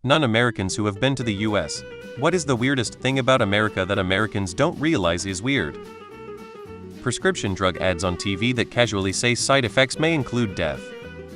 Non-Americans who have been to the US. What is the weirdest thing about America that Americans don't realize is weird? Prescription drug ads on TV that casually say side effects may include death.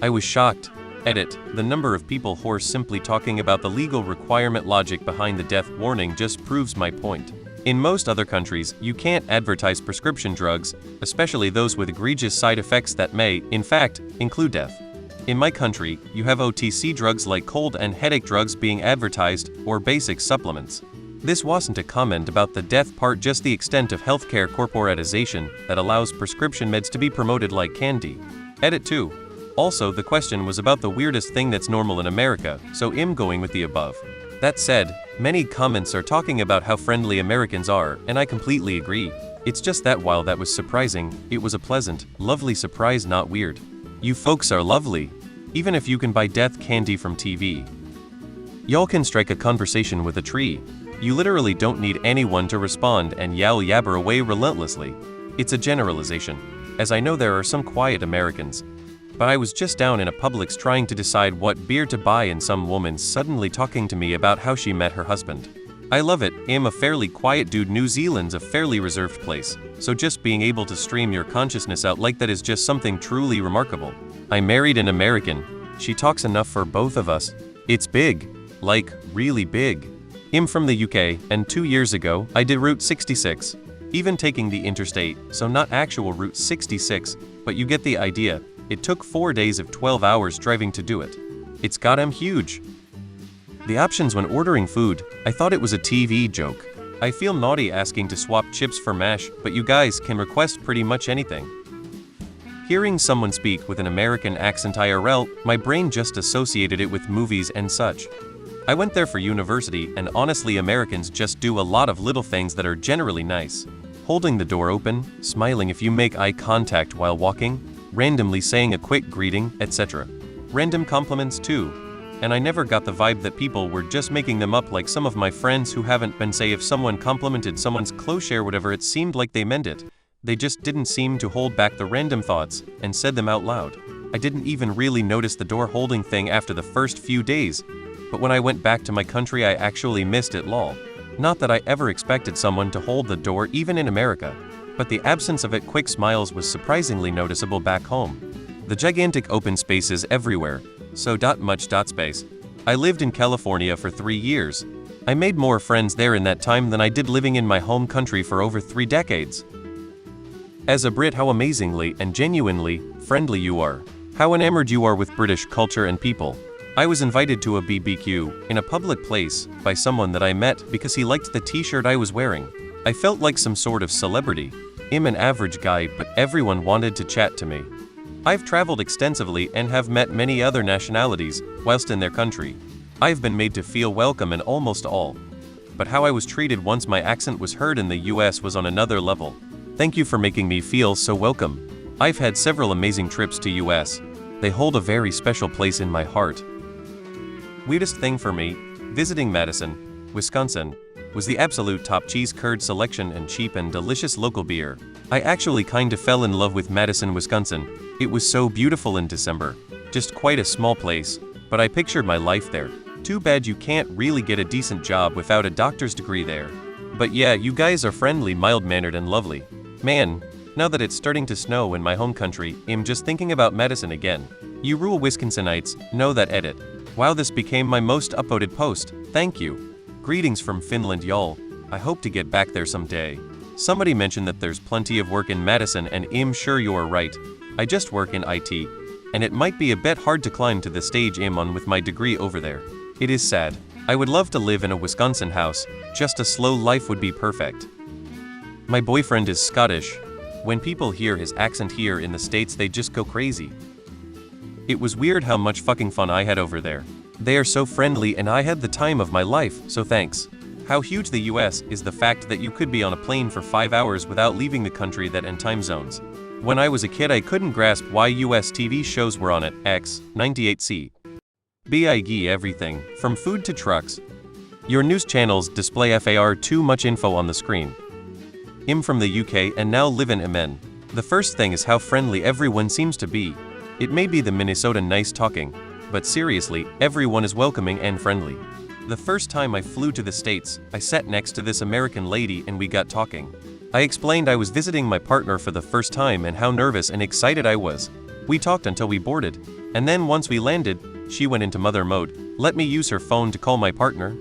I was shocked. Edit. The number of people hoarse simply talking about the legal requirement logic behind the death warning just proves my point. In most other countries, you can't advertise prescription drugs, especially those with egregious side effects that may, in fact, include death. In my country, you have OTC drugs like cold and headache drugs being advertised, or basic supplements. This wasn't a comment about the death part, just the extent of healthcare corporatization that allows prescription meds to be promoted like candy. Edit 2. Also, the question was about the weirdest thing that's normal in America, so I'm going with the above. That said, many comments are talking about how friendly Americans are, and I completely agree. It's just that while that was surprising, it was a pleasant, lovely surprise, not weird. You folks are lovely. Even if you can buy death candy from TV. Y'all can strike a conversation with a tree. You literally don't need anyone to respond and yabber away relentlessly. It's a generalization, as I know there are some quiet Americans. But I was just down in a Publix trying to decide what beer to buy, and some woman suddenly talking to me about how she met her husband. I love it. I'm a fairly quiet dude. New Zealand's a fairly reserved place, so just being able to stream your consciousness out like that is just something truly remarkable. I married an American. She talks enough for both of us. It's big. Like, really big. I'm from the UK, and 2 years ago, I did Route 66. Even taking the interstate, so not actual Route 66, but you get the idea. It took 4 days of 12 hours driving to do it. It's goddamn huge. The options when ordering food, I thought it was a TV joke. I feel naughty asking to swap chips for mash, but you guys can request pretty much anything. Hearing someone speak with an American accent IRL, my brain just associated it with movies and such. I went there for university, and honestly, Americans just do a lot of little things that are generally nice. Holding the door open, smiling if you make eye contact while walking, randomly saying a quick greeting, etc. Random compliments too. And I never got the vibe that people were just making them up like some of my friends who haven't been. Say if someone complimented someone's clothes or whatever, it seemed like they meant it. They just didn't seem to hold back the random thoughts and said them out loud. I didn't even really notice the door holding thing after the first few days, but when I went back to my country I actually missed it, lol. Not that I ever expected someone to hold the door even in America, but the absence of it. Quick smiles was surprisingly noticeable back home. The gigantic open spaces everywhere, so much space. I lived in California for 3 years. I made more friends there in that time than I did living in my home country for over 3 decades. As a Brit, how amazingly and genuinely friendly you are. How enamored you are with British culture and people. I was invited to a BBQ in a public place by someone that I met because he liked the t-shirt I was wearing. I felt like some sort of celebrity. I'm an average guy, but everyone wanted to chat to me. I've traveled extensively and have met many other nationalities whilst in their country. I've been made to feel welcome in almost all. But how I was treated once my accent was heard in the US was on another level. Thank you for making me feel so welcome. I've had several amazing trips to US. They hold a very special place in my heart. Weirdest thing for me, visiting Madison, Wisconsin, was the absolute top cheese curd selection and cheap and delicious local beer. I actually kinda fell in love with Madison, Wisconsin. It was so beautiful in December. Just quite a small place, but I pictured my life there. Too bad you can't really get a decent job without a doctor's degree there. But yeah, you guys are friendly, mild-mannered and lovely. Man, now that it's starting to snow in my home country, I'm just thinking about Madison again. You rule, Wisconsinites, know that. Edit. Wow, this became my most upvoted post. Thank you. Greetings from Finland, y'all. I hope to get back there someday. Somebody mentioned that there's plenty of work in Madison, and I'm sure you're right. I just work in IT, and it might be a bit hard to climb to the stage I'm on with my degree over there. It is sad. I would love to live in a Wisconsin house. Just a slow life would be perfect. My boyfriend is Scottish. When people hear his accent here in the States, they just go crazy. It was weird how much fucking fun I had over there. They are so friendly and I had the time of my life, so thanks. How huge the US is the fact that you could be on a plane for 5 hours without leaving the country that and time zones. When I was a kid I couldn't grasp why US TV shows were on it. X, 98C. Big everything, from food to trucks. Your news channels display far too much info on the screen. I'm from the UK and now live in MN. The first thing is how friendly everyone seems to be. It may be the Minnesota nice talking, but seriously, everyone is welcoming and friendly. The first time I flew to the States, I sat next to this American lady and we got talking. I explained I was visiting my partner for the first time and how nervous and excited I was. We talked until we boarded, and then once we landed, she went into mother mode, let me use her phone to call my partner,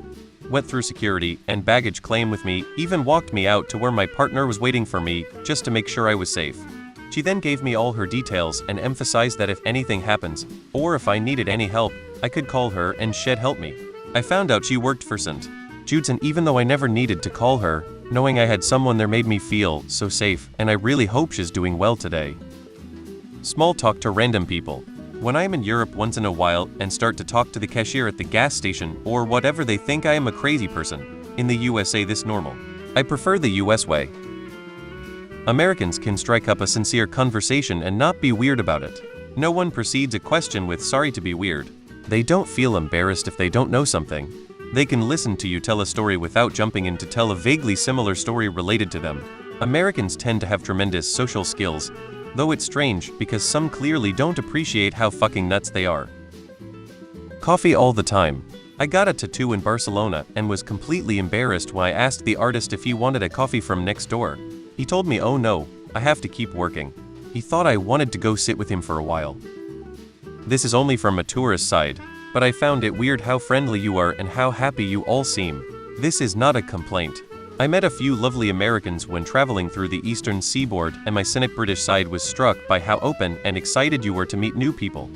went through security and baggage claim with me, even walked me out to where my partner was waiting for me just to make sure I was safe. She then gave me all her details and emphasized that if anything happens, or if I needed any help, I could call her and she'd help me. I found out she worked for St. Jude's, and even though I never needed to call her, knowing I had someone there made me feel so safe, and I really hope she's doing well today. Small talk to random people. When I am in Europe once in a while and start to talk to the cashier at the gas station or whatever, they think I am a crazy person. In the USA this normal. I prefer the US way. Americans can strike up a sincere conversation and not be weird about it. No one precedes a question with sorry to be weird. They don't feel embarrassed if they don't know something. They can listen to you tell a story without jumping in to tell a vaguely similar story related to them. Americans tend to have tremendous social skills, though it's strange because some clearly don't appreciate how fucking nuts they are. Coffee all the time. I got a tattoo in Barcelona and was completely embarrassed when I asked the artist if he wanted a coffee from next door. He told me, oh no, I have to keep working. He thought I wanted to go sit with him for a while. This is only from a tourist side, but I found it weird how friendly you are and how happy you all seem. This is not a complaint. I met a few lovely Americans when traveling through the eastern seaboard, and my cynic British side was struck by how open and excited you were to meet new people.